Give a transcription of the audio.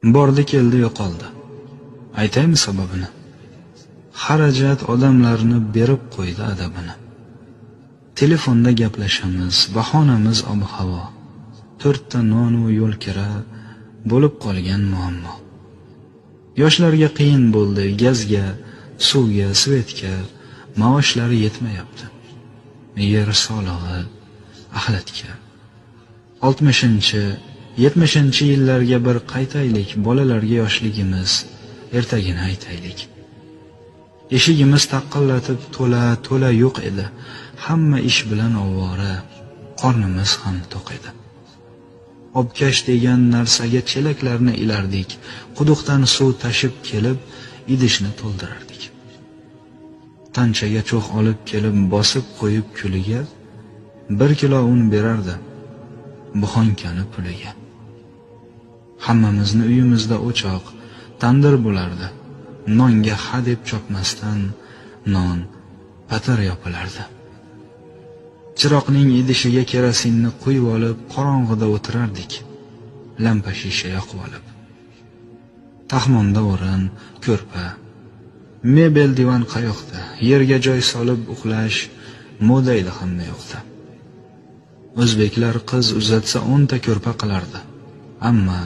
Bordi keldi yo'qoldi. Aytaymi sababini? Xarajat odamlarni berib qo'ydi adabini. Telefonda gaplashamiz, bahonamiz ob-havo. 4 ta non va yo'l kira bo'lib qolgan muammo. Yoshlarga qiyin bo'ldi gazga, suvga, svetga, maoshlari yetmayapti. Yer solig'i, axlatga. 60-70-yillarga bir qaytaylik, bolalarga yoshligimiz, ertagini aytaylik. Eshigimiz taqillatib to'la yo'q edi. Hamma ish bilan ovora, qornimiz ham to'q edi. Obkash degan narsaga chelaklarni ilardik. Quduqdan suv tashib kelib, idishni to'ldirardik. Tanchaga cho'g' olib kelib bosib qo'yib kuliga 1 kilo un berardi. Buxonkani puliga. Hammamizni uyimizda o'choq, tandir bo'lardi. Nonga ha deb chopmasdan non patar yopilardi. Chiroqning idishiga kerosinni quyib olib, qorong'ida o'tirardik. Lampa shisha yoqib olib. Taxmonda o'rin, ko'rpa, mebel divan qayoqda, yerga joy solib uxlash moda edi hamma yoqda. O'zbeklar qiz uzatsa 10 ta ko'rpa qilardi. Amma